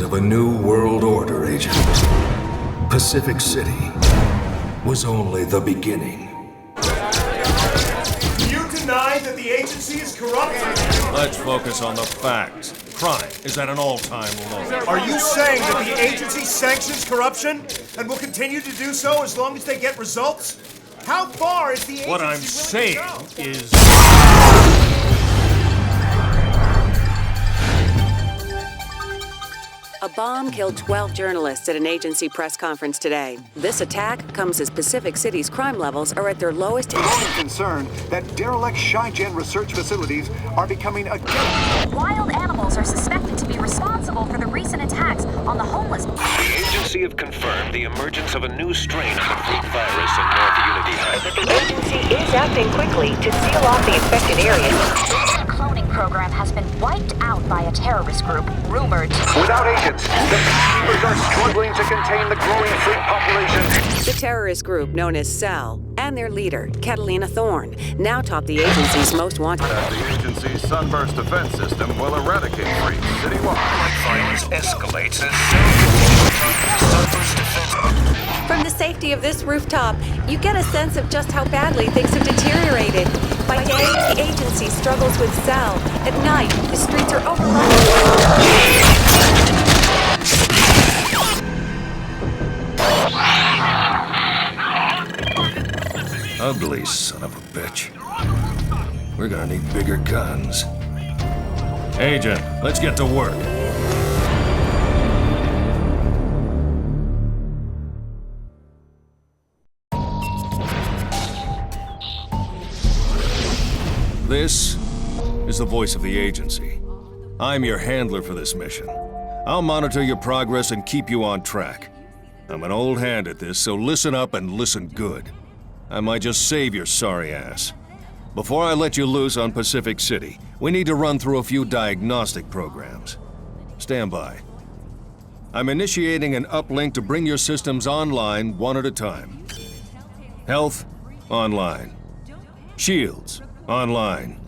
of a new world order, Agent. Pacific City was only the beginning. You deny that the agency is corrupt? Let's focus on the facts. Crime is at an all-time low. Are you saying that the agency sanctions corruption and will continue to do so as long as they get results? How far is the agency What I'm willing saying to go? is... A bomb killed 12 journalists at an agency press conference today. This attack comes as Pacific City's crime levels are at their lowest. Growing concern that derelict Shy-Gen research facilities are becoming a Wild animals are suspected to be responsible for the recent attacks on the homeless. The agency have confirmed the emergence of a new strain of the freak virus in North Unity High. The agency is acting quickly to seal off the infected areas. The cloning program has been wiped out by a terrorist group, rumored. Without agents, the peacekeepers are struggling to contain the growing freak population. The terrorist group known as Cell and their leader, Catalina Thorne, now top the agency's most wanted. The agency's Sunburst defense system will eradicate freaks citywide. Violence escalates as Sunburst defense. From the safety of this rooftop, you get a sense of just how badly things have deteriorated. By day, the agency struggles with Cell. At night, the streets are overrun. Ugly son of a bitch. We're gonna need bigger guns. Agent, let's get to work. This is the voice of the agency. I'm your handler for this mission. I'll monitor your progress and keep you on track. I'm an old hand at this, so listen up and listen good. I might just save your sorry ass. Before I let you loose on Pacific City, we need to run through a few diagnostic programs. Stand by. I'm initiating an uplink to bring your systems online one at a time. Health, online. Shields, online.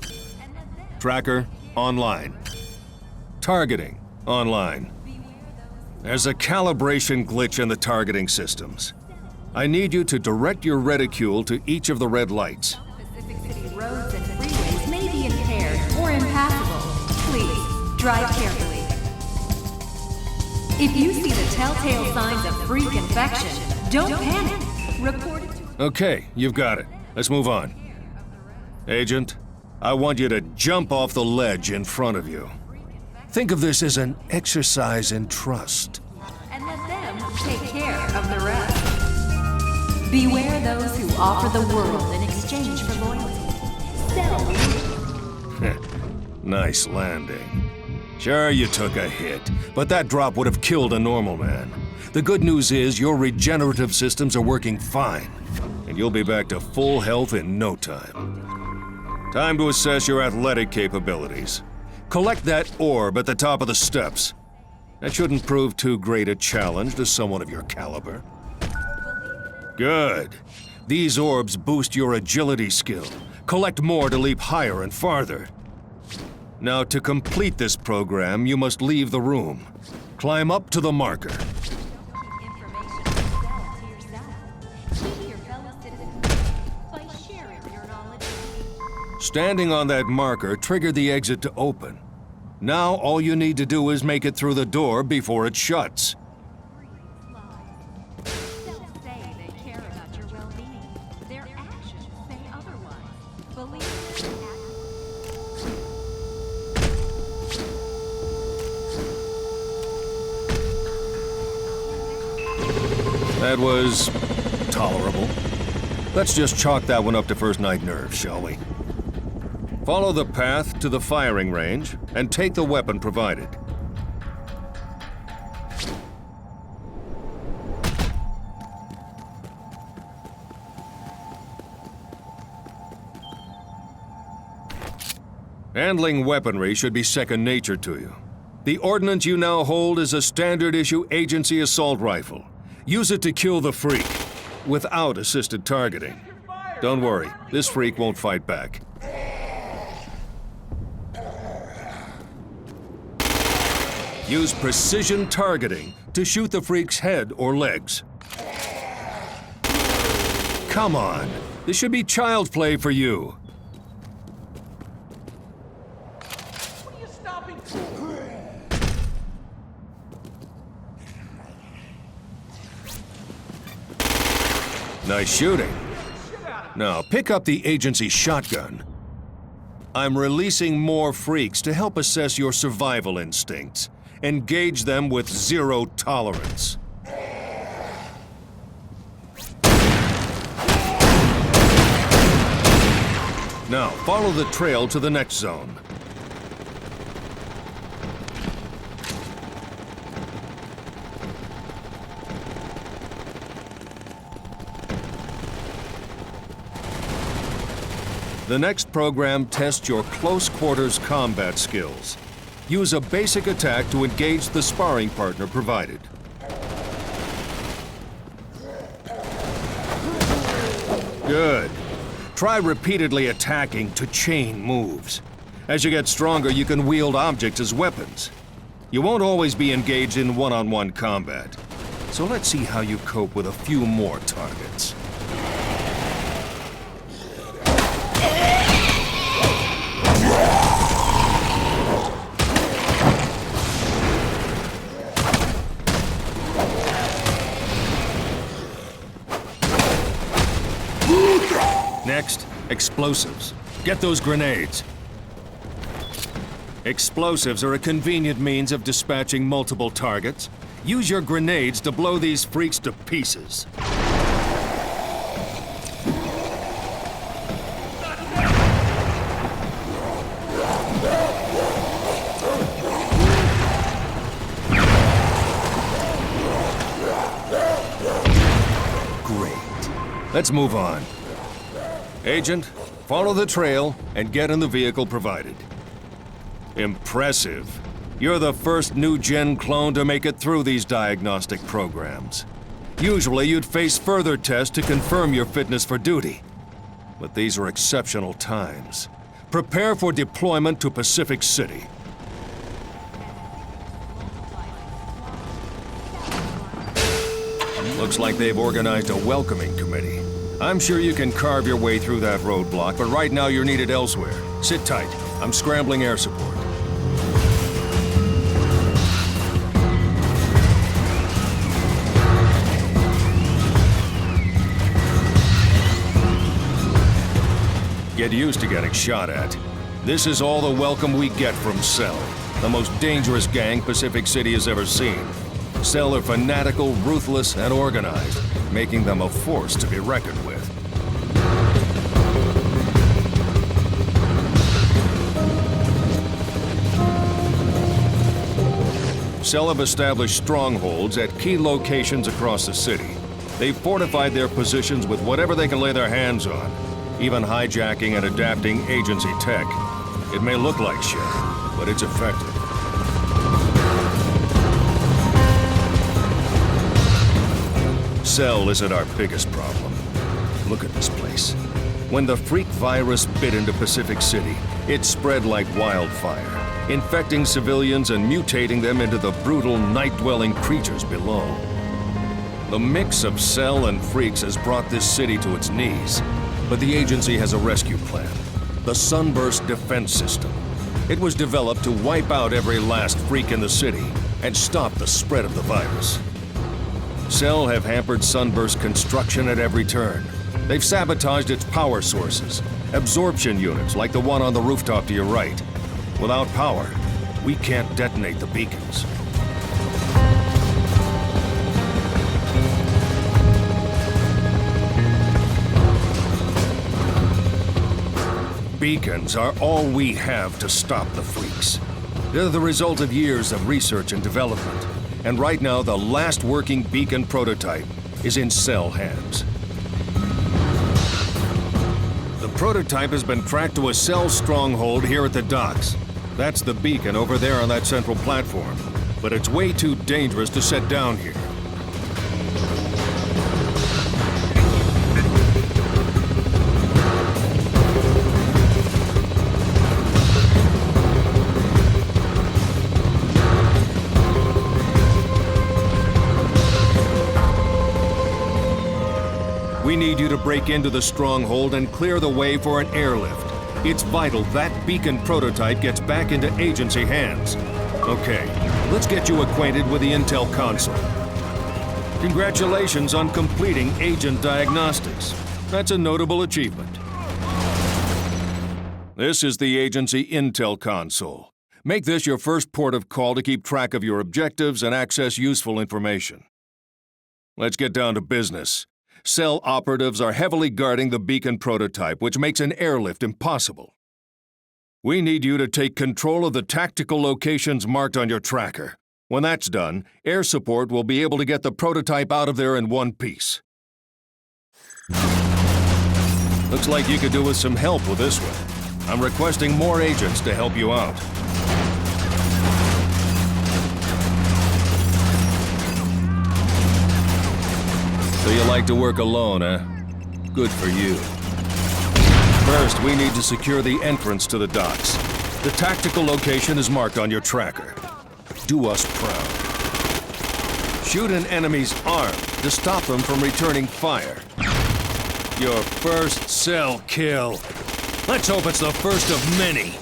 Tracker, online. Targeting, online. There's a calibration glitch in the targeting systems. I need you to direct your reticule to each of the red lights. Pacific City roads and freeways may be impaired or impassable. Please, drive carefully. If you see the telltale signs of freak infection, don't panic. Report it to... Okay, you've got it. Let's move on. Agent, I want you to jump off the ledge in front of you. Think of this as an exercise in trust. And let them take care of the rest. Beware those who offer the world in exchange for loyalty. Nice landing. Sure, you took a hit, but that drop would have killed a normal man. The good news is your regenerative systems are working fine, and you'll be back to full health in no time. Time to assess your athletic capabilities. Collect that orb at the top of the steps. That shouldn't prove too great a challenge to someone of your caliber. Good. These orbs boost your agility skill. Collect more to leap higher and farther. Now, to complete this program, you must leave the room. Climb up to the marker. Standing on that marker triggered the exit to open. Now, all you need to do is make it through the door before it shuts. That was tolerable. Let's just chalk that one up to first night nerves, shall we? Follow the path to the firing range and take the weapon provided. Handling weaponry should be second nature to you. The ordnance you now hold is a standard-issue agency assault rifle. Use it to kill the freak, without assisted targeting. Don't worry, this freak won't fight back. Use precision targeting to shoot the freak's head or legs. Come on, this should be child's play for you. Nice shooting. Now, pick up the agency shotgun. I'm releasing more freaks to help assess your survival instincts. Engage them with zero tolerance. Now, follow the trail to the next zone. The next program tests your close quarters combat skills. Use a basic attack to engage the sparring partner provided. Good. Try repeatedly attacking to chain moves. As you get stronger, you can wield objects as weapons. You won't always be engaged in one-on-one combat. So let's see how you cope with a few more targets. Next, explosives. Get those grenades. Explosives are a convenient means of dispatching multiple targets. Use your grenades to blow these freaks to pieces. Great. Let's move on. Agent, follow the trail and get in the vehicle provided. Impressive. You're the first new-gen clone to make it through these diagnostic programs. Usually you'd face further tests to confirm your fitness for duty. But these are exceptional times. Prepare for deployment to Pacific City. Looks like they've organized a welcoming committee. I'm sure you can carve your way through that roadblock, but right now you're needed elsewhere. Sit tight. I'm scrambling air support. Get used to getting shot at. This is all the welcome we get from Cell, the most dangerous gang Pacific City has ever seen. Cell are fanatical, ruthless, and organized, making them a force to be reckoned with. Cell have established strongholds at key locations across the city. They've fortified their positions with whatever they can lay their hands on, even hijacking and adapting agency tech. It may look like shit, but it's effective. Cell isn't our biggest problem. Look at this place. When the freak virus bit into Pacific City, it spread like wildfire, infecting civilians and mutating them into the brutal, night-dwelling creatures below. The mix of Cell and freaks has brought this city to its knees, but the agency has a rescue plan, the Sunburst Defense System. It was developed to wipe out every last freak in the city and stop the spread of the virus. Cell have hampered Sunburst construction at every turn. They've sabotaged its power sources, absorption units like the one on the rooftop to your right. Without power, we can't detonate the beacons. Beacons are all we have to stop the freaks. They're the result of years of research and development. And right now, the last working beacon prototype is in Cell hands. The prototype has been tracked to a Cell stronghold here at the docks. That's the beacon over there on that central platform. But it's way too dangerous to set down here. We need you to break into the stronghold and clear the way for an airlift. It's vital that beacon prototype gets back into agency hands. Okay, let's get you acquainted with the intel console. Congratulations on completing agent diagnostics. That's a notable achievement. This is the agency intel console. Make this your first port of call to keep track of your objectives and access useful information. Let's get down to business. Cell operatives are heavily guarding the beacon prototype, which makes an airlift impossible. We need you to take control of the tactical locations marked on your tracker. When that's done, air support will be able to get the prototype out of there in one piece. Looks like you could do with some help with this one. I'm requesting more agents to help you out. So you like to work alone, huh? Good for you. First, we need to secure the entrance to the docks. The tactical location is marked on your tracker. Do us proud. Shoot an enemy's arm to stop them from returning fire. Your first cell kill. Let's hope it's the first of many.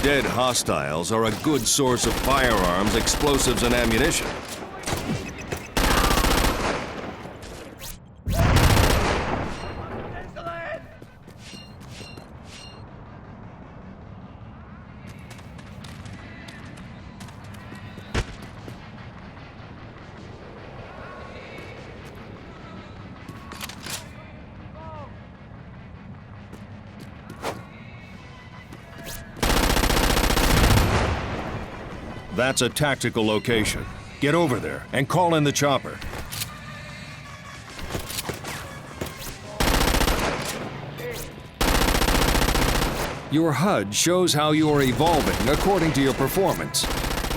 Dead hostiles are a good source of firearms, explosives, and ammunition. That's a tactical location. Get over there and call in the chopper. Your HUD shows how you are evolving according to your performance.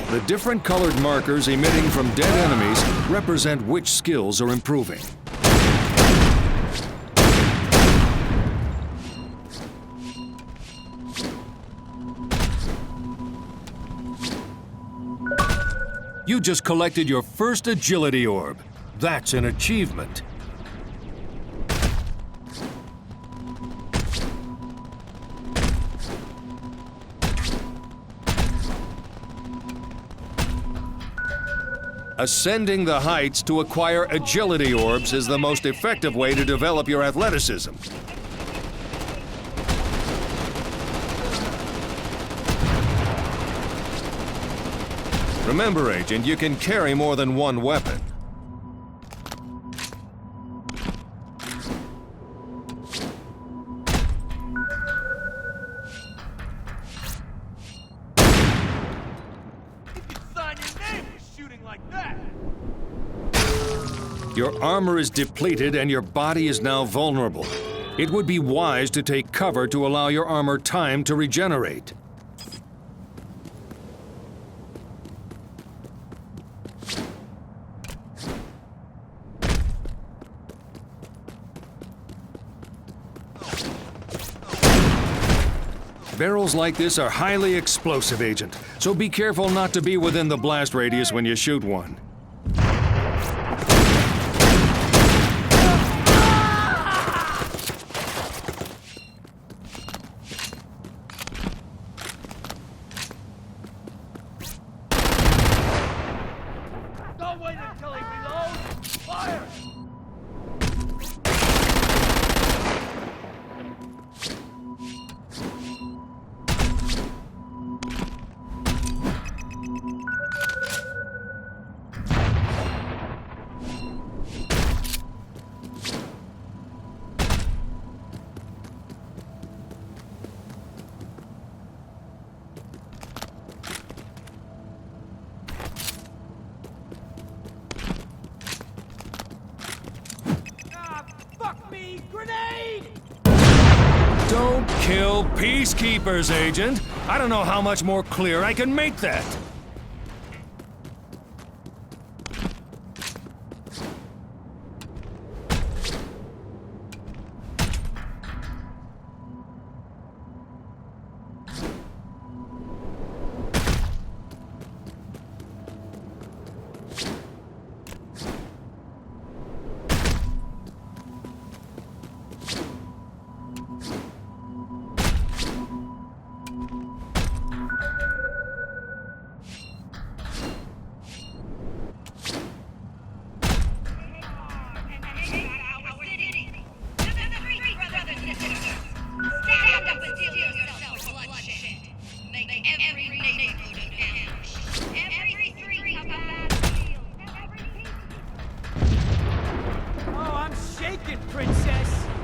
The different colored markers emitting from dead enemies represent which skills are improving. You just collected your first agility orb. That's an achievement. Ascending the heights to acquire agility orbs is the most effective way to develop your athleticism. Remember, Agent, you can carry more than one weapon. Your armor is depleted and your body is now vulnerable. It would be wise to take cover to allow your armor time to regenerate. Barrels like this are highly explosive, Agent, so be careful not to be within the blast radius when you shoot one. Don't wait until he reloads! Fire! Grenade! Don't kill peacekeepers, Agent. I don't know how much more clear I can make that.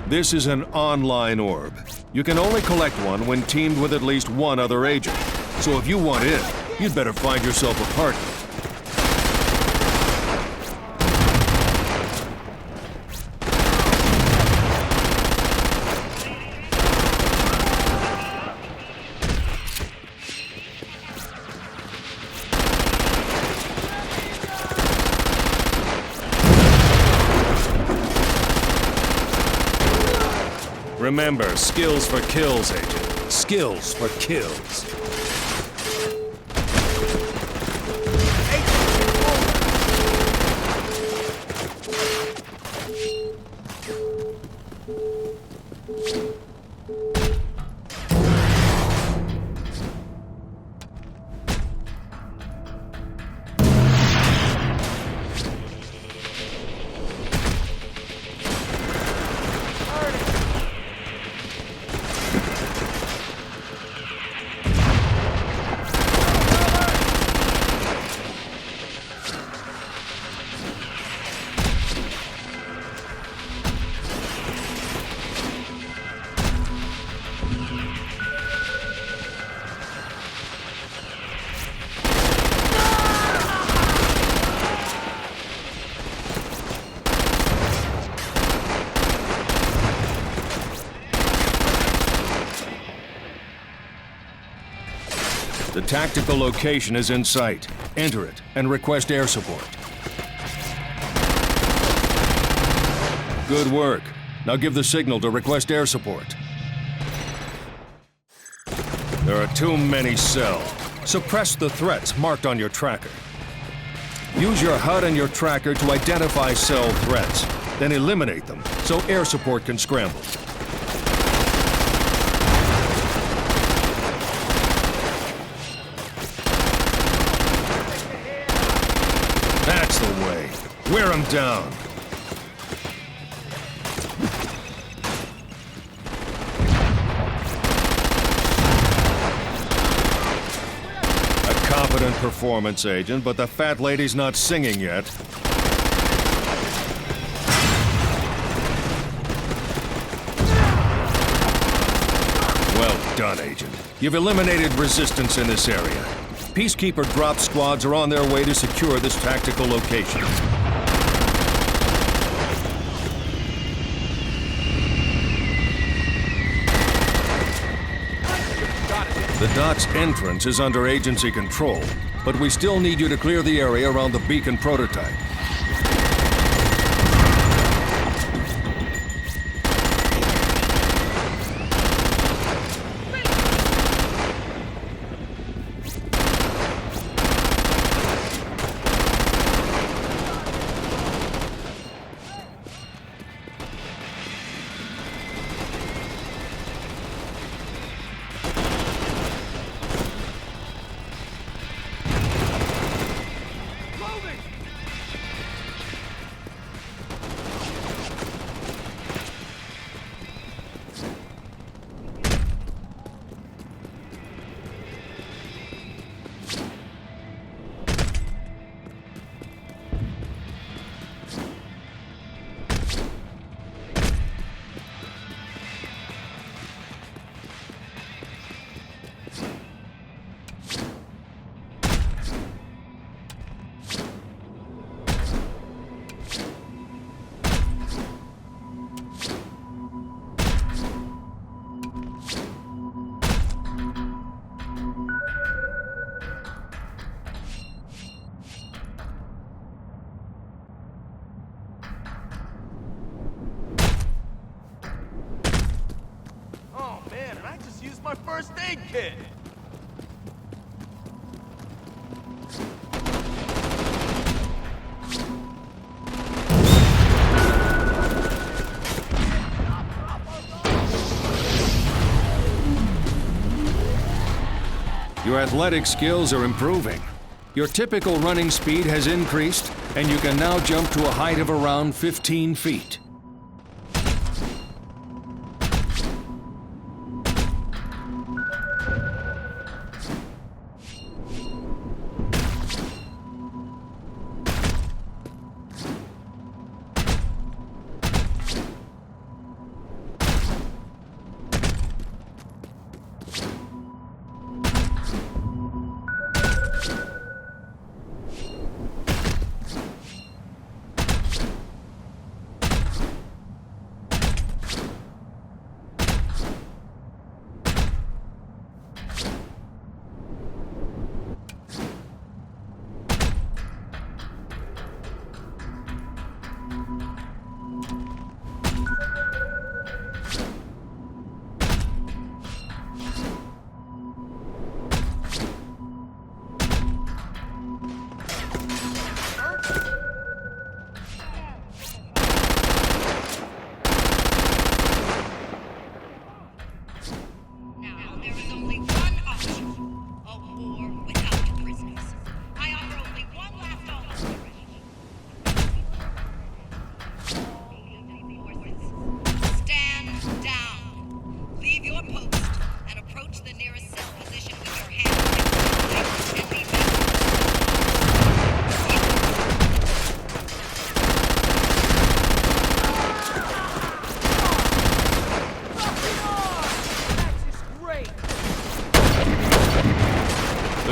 This is an online orb. You can only collect one when teamed with at least one other agent. So if you want in, you'd better find yourself a partner. Remember, skills for kills, Agent. Skills for kills. The tactical location is in sight. Enter it and request air support. Good work. Now give the signal to request air support. There are too many cell. Suppress the threats marked on your tracker. Use your HUD and your tracker to identify cell threats, then eliminate them so air support can scramble. That's the way. Wear them down. A competent performance, Agent, but the fat lady's not singing yet. Well done, Agent. You've eliminated resistance in this area. Peacekeeper drop squads are on their way to secure this tactical location. The dock's entrance is under agency control, but we still need you to clear the area around the beacon prototype. My first aid kit! Your athletic skills are improving. Your typical running speed has increased, and you can now jump to a height of around 15 feet.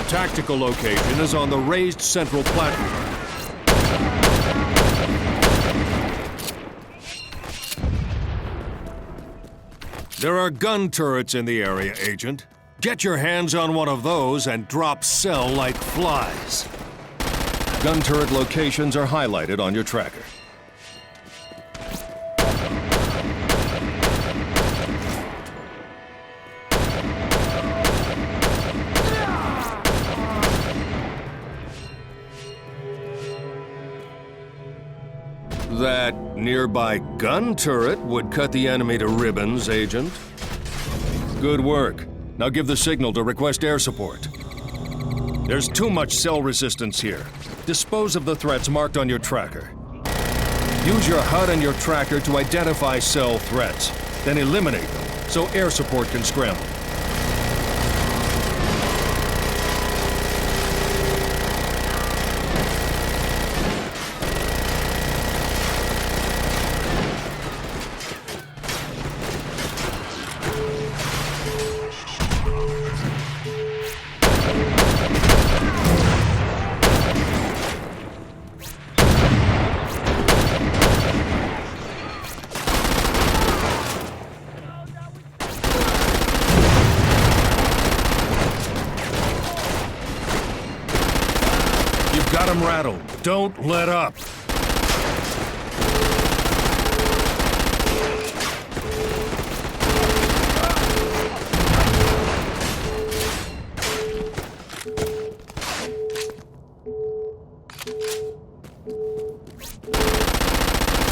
tactical location is on the raised central platform. There are gun turrets in the area, Agent. Get your hands on one of those and drop Cell like flies. Gun turret locations are highlighted on your tracker. That nearby gun turret would cut the enemy to ribbons, Agent. Good work. Now give the signal to request air support. There's too much cell resistance here. Dispose of the threats marked on your tracker. Use your HUD and your tracker to identify cell threats, then eliminate them so air support can scramble. Got him rattled. Don't let up.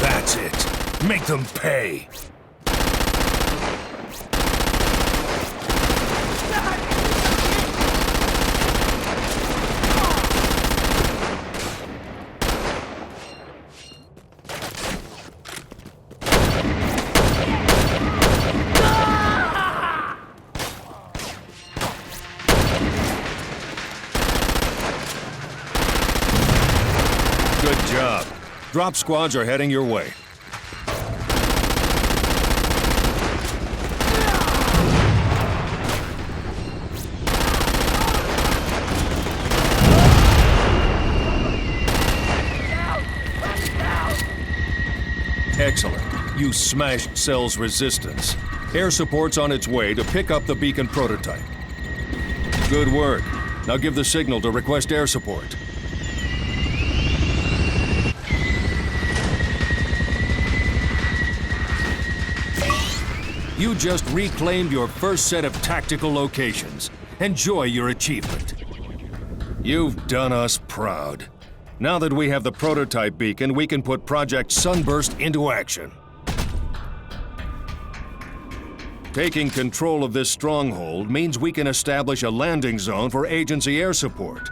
That's it. Make them pay. Good job. Drop squads are heading your way. Excellent. You smashed Cell's resistance. Air support's on its way to pick up the beacon prototype. Good work. Now give the signal to request air support. You just reclaimed your first set of tactical locations. Enjoy your achievement. You've done us proud. Now that we have the prototype beacon, we can put Project Sunburst into action. Taking control of this stronghold means we can establish a landing zone for agency air support.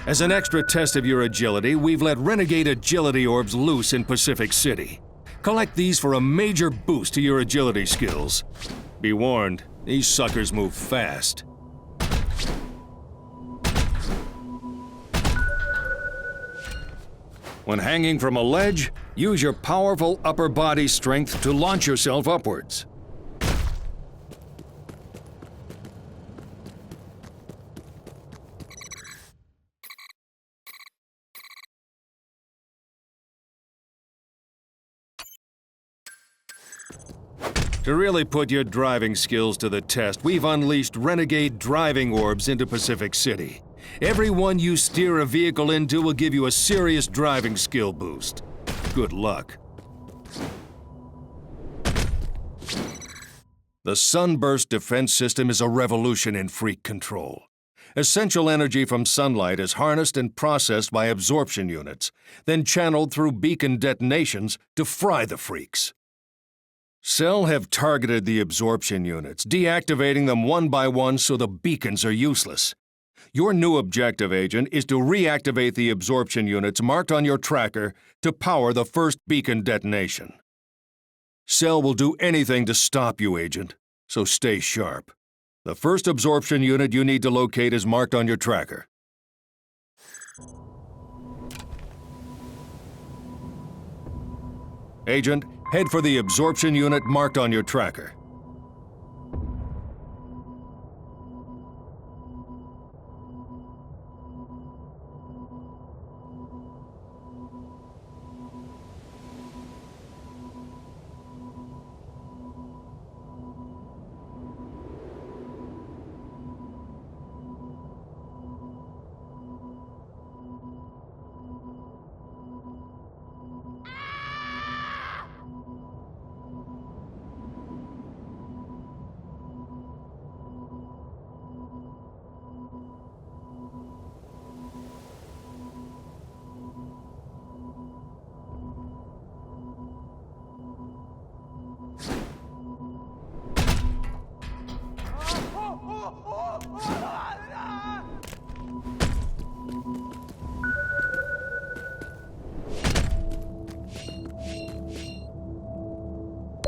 As an extra test of your agility, we've let Renegade Agility Orbs loose in Pacific City. Collect these for a major boost to your agility skills. Be warned, these suckers move fast. When hanging from a ledge, use your powerful upper body strength to launch yourself upwards. To really put your driving skills to the test, we've unleashed Renegade Driving Orbs into Pacific City. Every one you steer a vehicle into will give you a serious driving skill boost. Good luck. The Sunburst defense system is a revolution in freak control. Essential energy from sunlight is harnessed and processed by absorption units, then channeled through beacon detonations to fry the freaks. Cell have targeted the absorption units, deactivating them one by one so the beacons are useless. Your new objective, Agent, is to reactivate the absorption units marked on your tracker to power the first beacon detonation. Cell will do anything to stop you, Agent, so stay sharp. The first absorption unit you need to locate is marked on your tracker. Agent, head for the absorption unit marked on your tracker.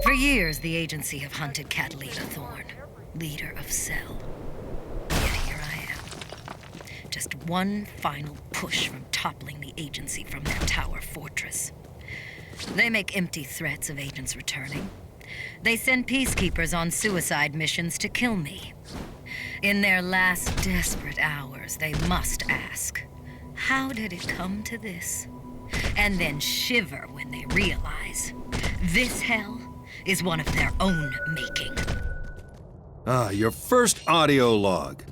For years, the agency have hunted Catalina Thorne, leader of Cell. Yet here I am. Just one final push from toppling the agency from their tower fortress. They make empty threats of agents returning. They send peacekeepers on suicide missions to kill me. In their last desperate hours, they must ask, how did it come to this? And then shiver when they realize this hell is one of their own making. Ah, your first audio log.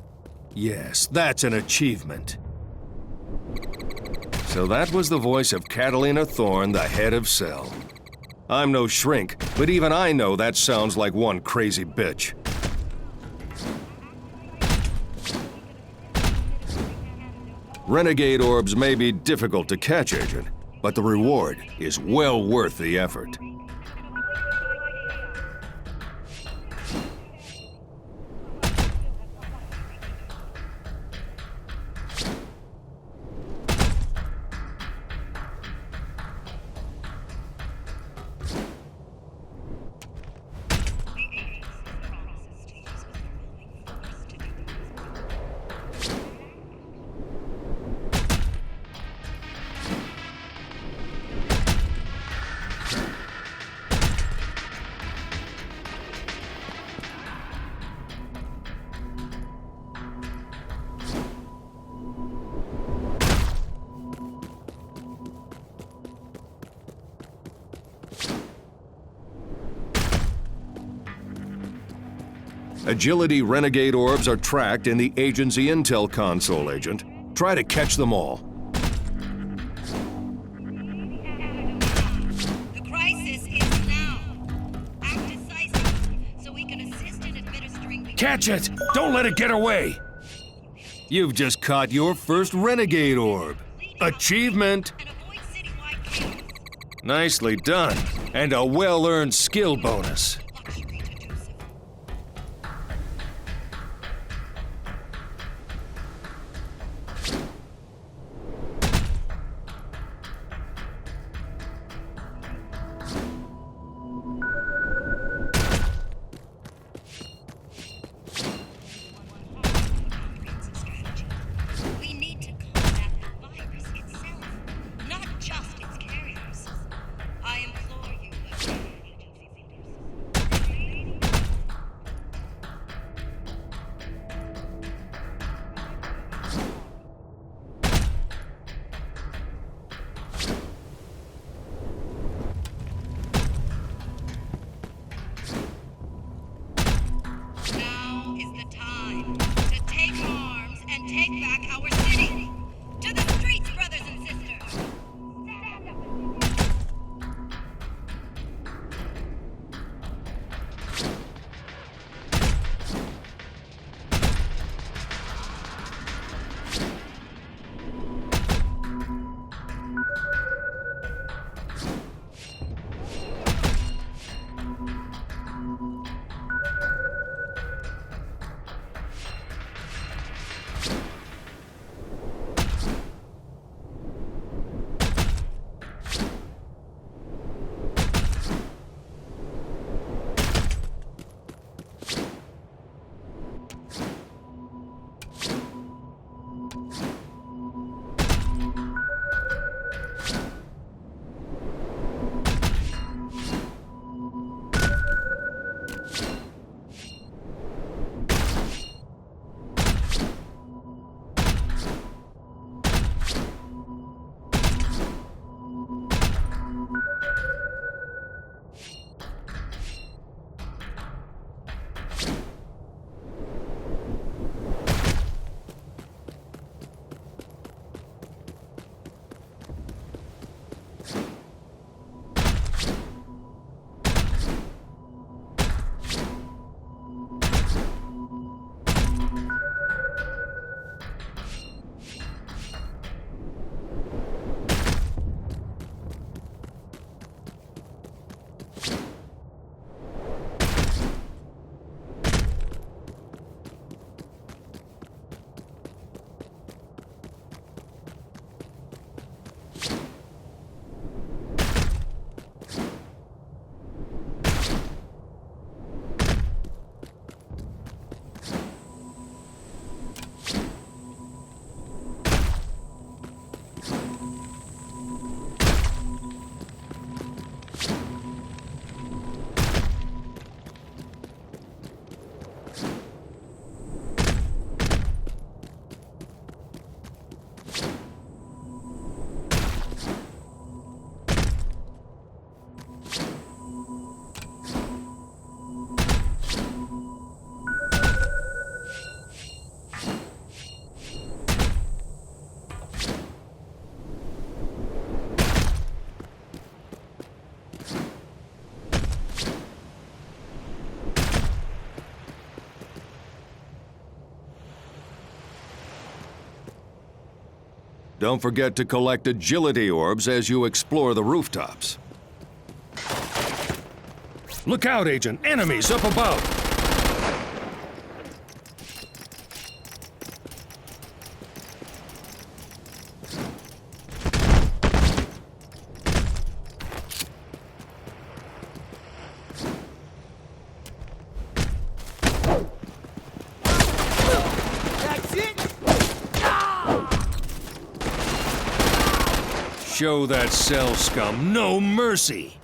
Yes, that's an achievement. So that was the voice of Catalina Thorne, the head of Cell. I'm no shrink, but even I know that sounds like one crazy bitch. Renegade orbs may be difficult to catch, Agent, but the reward is well worth the effort. Agility Renegade orbs are tracked in the agency intel console, Agent. Try to catch them all. The crisis is now. Act decisively so we can assist in administering the... Catch it! Don't let it get away! You've just caught your first Renegade orb. Achievement! Nicely done. And a well-earned skill bonus. don't forget to collect agility orbs as you explore the rooftops. Look out, Agent! Enemies up above! Show that cell scum no mercy!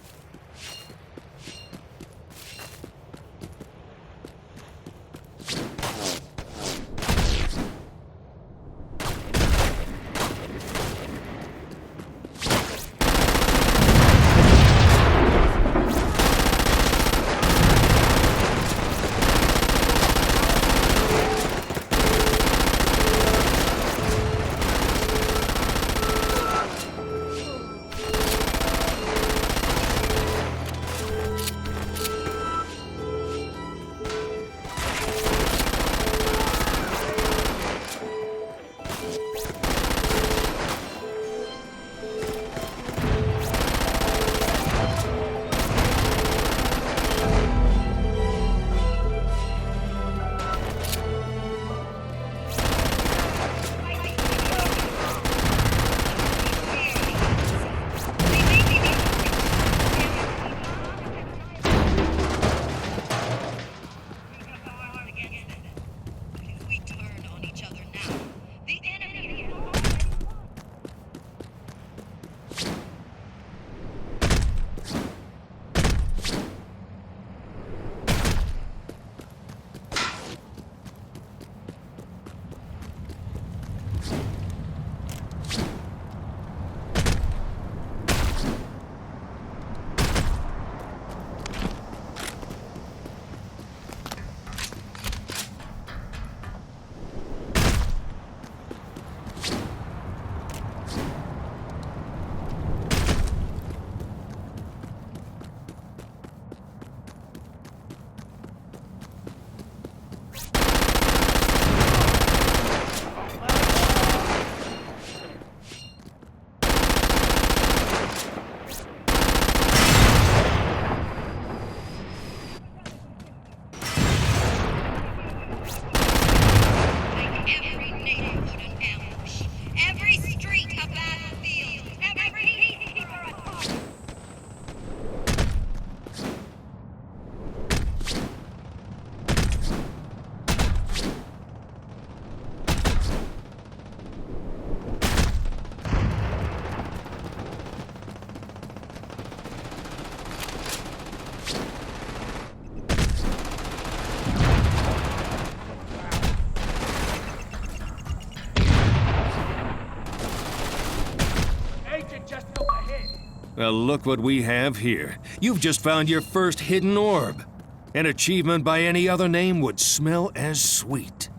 Well, look what we have here. You've just found your first hidden orb. An achievement by any other name would smell as sweet.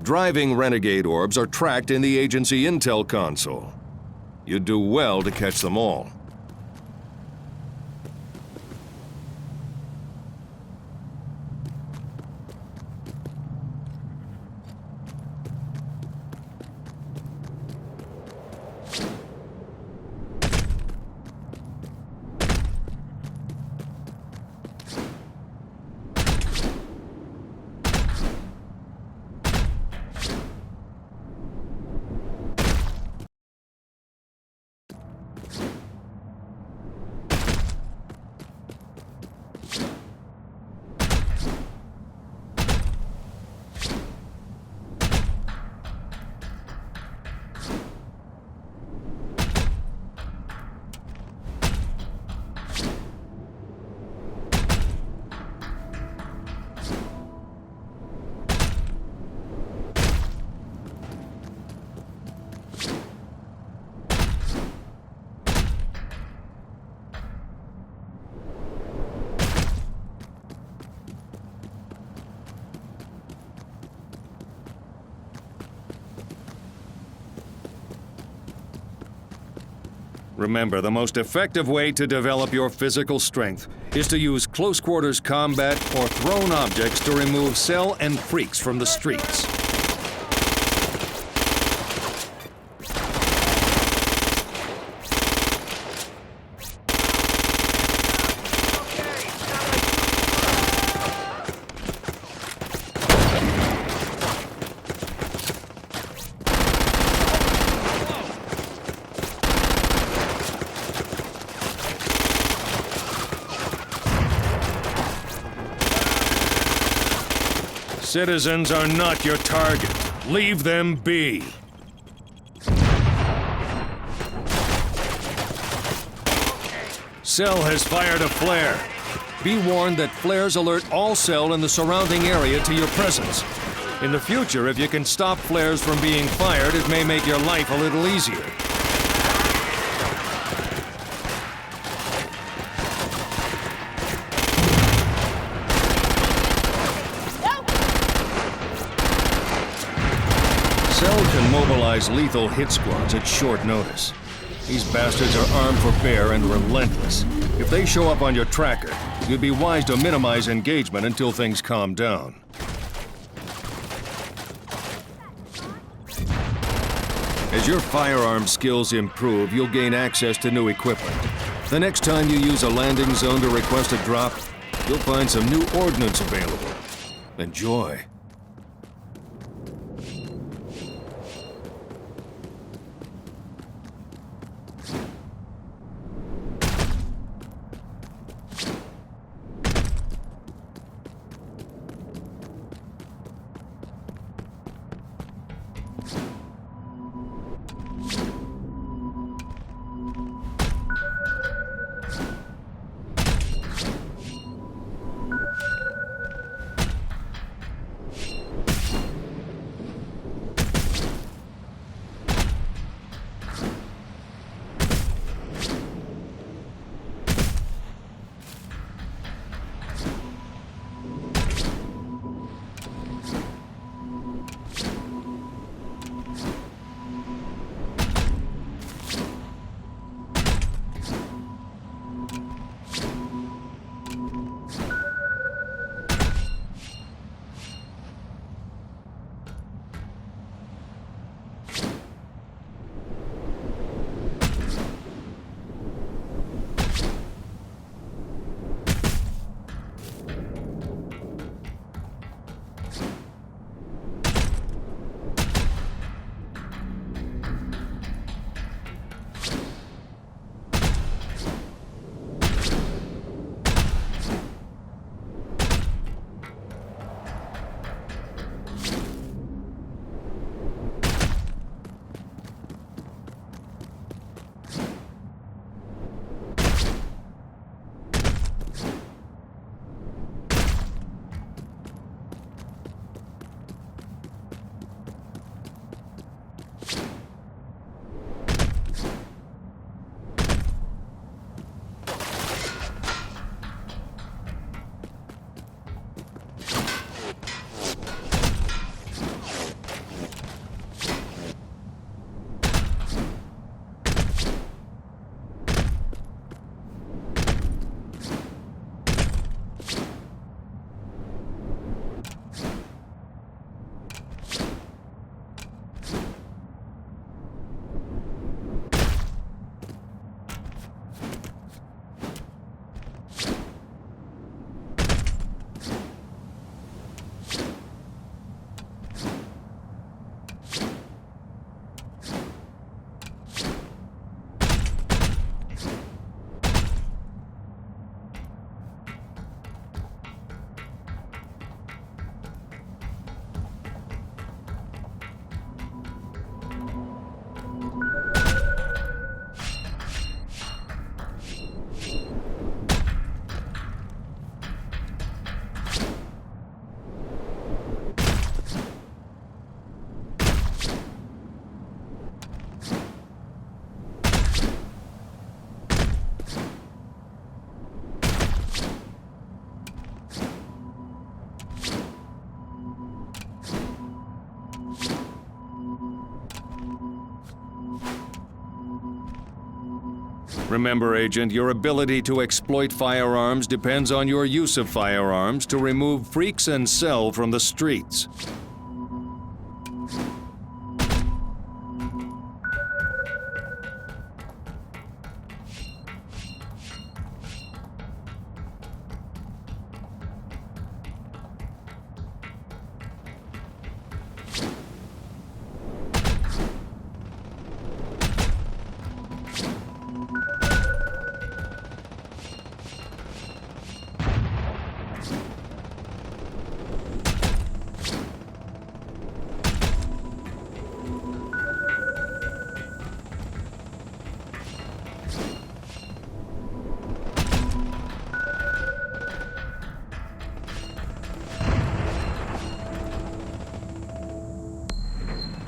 Driving renegade orbs are tracked in the agency intel console. You'd do well to catch them all. Remember, the most effective way to develop your physical strength is to use close quarters combat or thrown objects to remove Cell and freaks from the streets. Citizens are not your target. Leave them be. Cell has fired a flare. Be warned that flares alert all Cell in the surrounding area to your presence. In the future, if you can stop flares from being fired, it may make your life a little easier. Cell can mobilize lethal hit squads at short notice. These bastards are armed for bear and relentless. If they show up on your tracker, you'd be wise to minimize engagement until things calm down. As your firearm skills improve, you'll gain access to new equipment. The next time you use a landing zone to request a drop, you'll find some new ordnance available. Enjoy. Remember, Agent, your ability to exploit firearms depends on your use of firearms to remove freaks and Cell from the streets.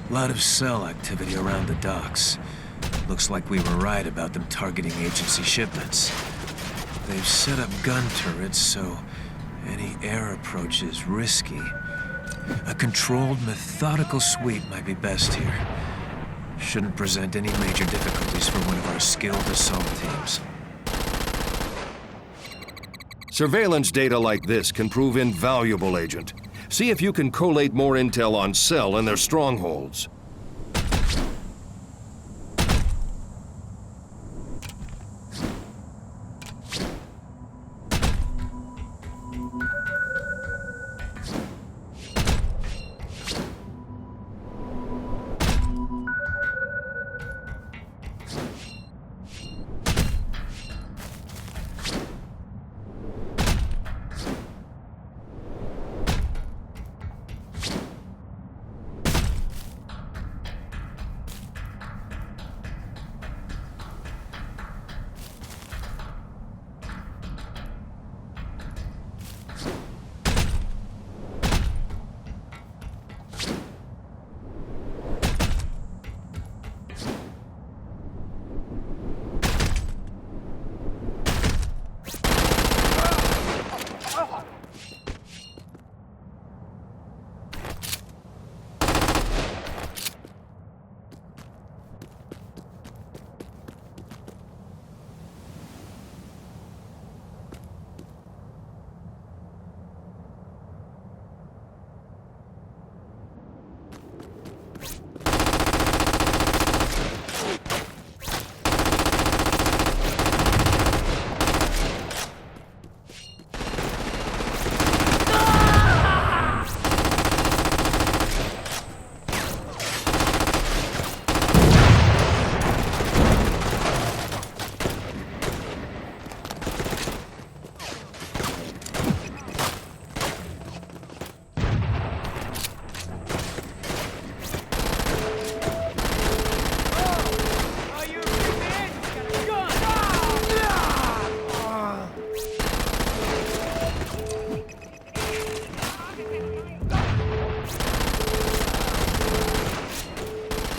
Lot of Cell activity around the docks. Looks like we were right about them targeting agency shipments. They've set up gun turrets, so any air approach is risky. A controlled, methodical sweep might be best here. Shouldn't present any major difficulties for one of our skilled assault teams. Surveillance data like this can prove invaluable, Agent. See if you can collate more intel on Cell and their strongholds.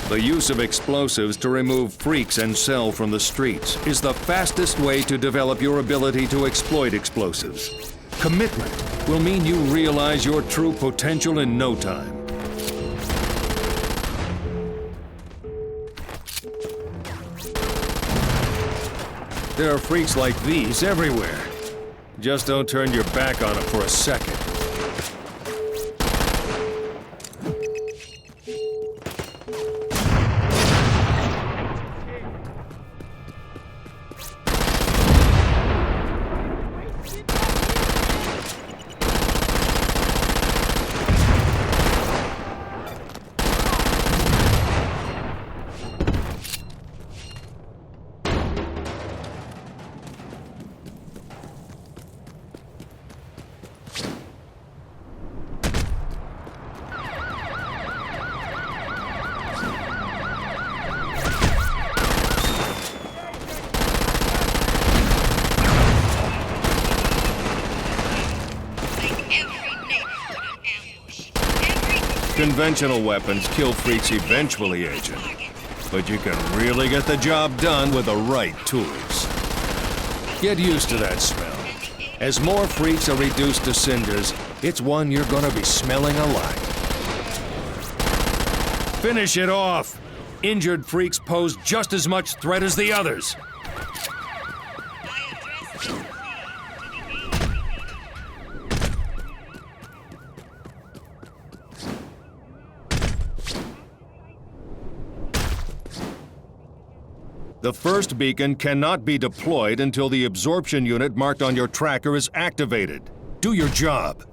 The use of explosives to remove freaks and Cell from the streets is the fastest way to develop your ability to exploit explosives. Commitment will mean you realize your true potential in no time. There are freaks like these everywhere. Just don't turn your back on them for a second. Conventional weapons kill freaks eventually, Agent. But you can really get the job done with the right tools. Get used to that smell. As more freaks are reduced to cinders, it's one you're gonna be smelling alive. Finish it off! Injured freaks pose just as much threat as the others. The first beacon cannot be deployed until the absorption unit marked on your tracker is activated. Do your job.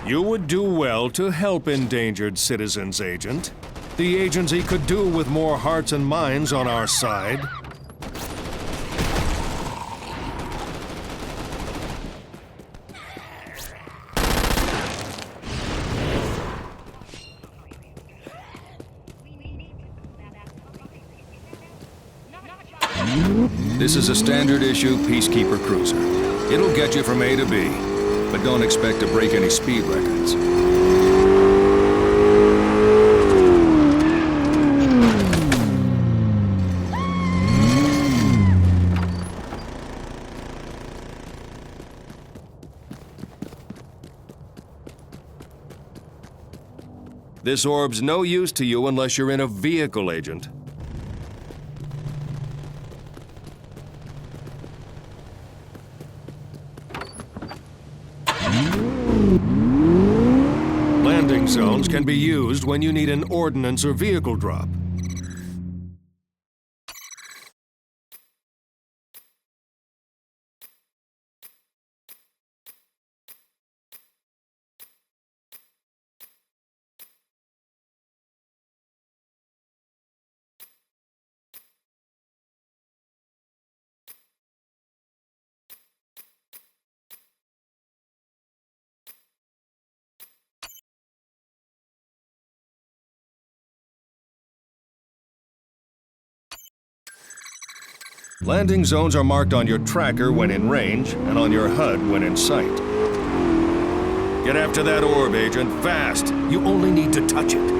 You would do well to help endangered citizens, Agent. The agency could do with more hearts and minds on our side. This is a standard issue Peacekeeper cruiser. It'll get you from A to B, but don't expect to break any speed records. This orb's no use to you unless you're in a vehicle, Agent. Landing zones can be used when you need an ordnance or vehicle drop. Landing zones are marked on your tracker when in range and on your HUD when in sight. Get after that orb, Agent, fast! You only need to touch it.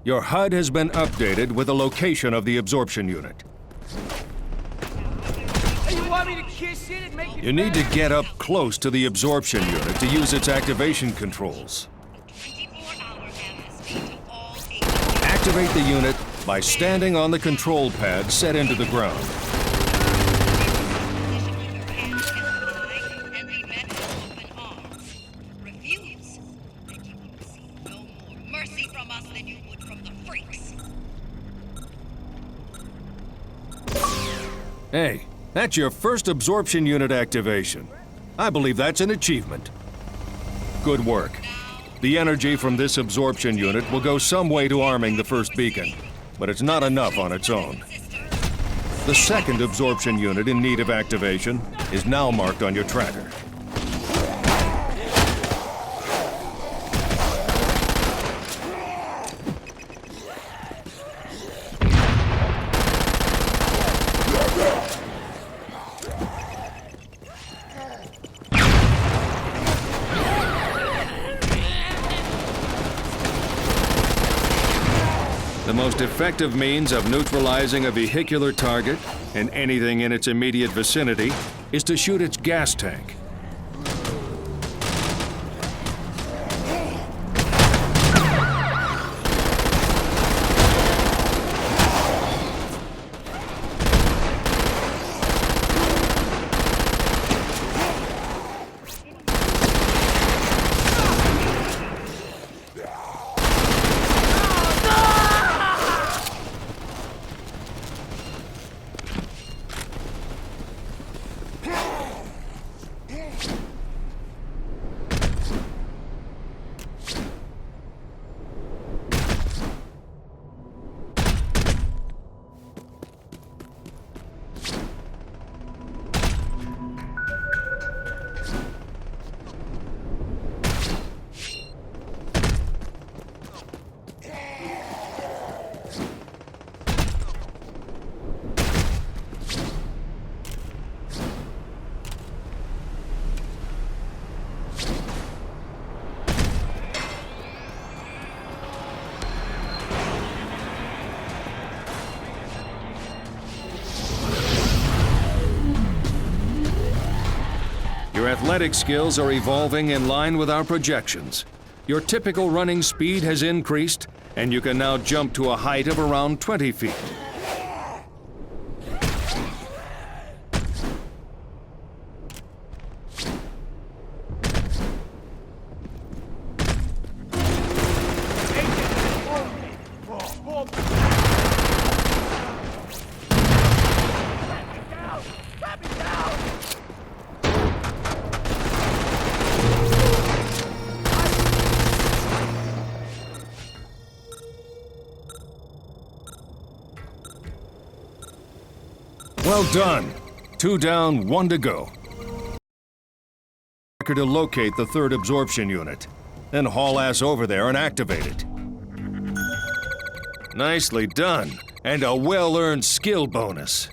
Your HUD has been updated with the location of the absorption unit. You want me to kiss it and make it You need to get up close to the absorption unit to use its activation controls. Activate the unit by standing on the control pad set into the ground. Hey, that's your first absorption unit activation. I believe that's an achievement. Good work. The energy from this absorption unit will go some way to arming the first beacon, but it's not enough on its own. The second absorption unit in need of activation is now marked on your tracker. most effective means of neutralizing a vehicular target and anything in its immediate vicinity is to shoot its gas tank. Your athletic skills are evolving in line with our projections. Your typical running speed has increased, and you can now jump to a height of around 20 feet. Well done. 2 down, 1 to go. To locate the third absorption unit, then haul ass over there and activate it. Nicely done, and a well-earned skill bonus.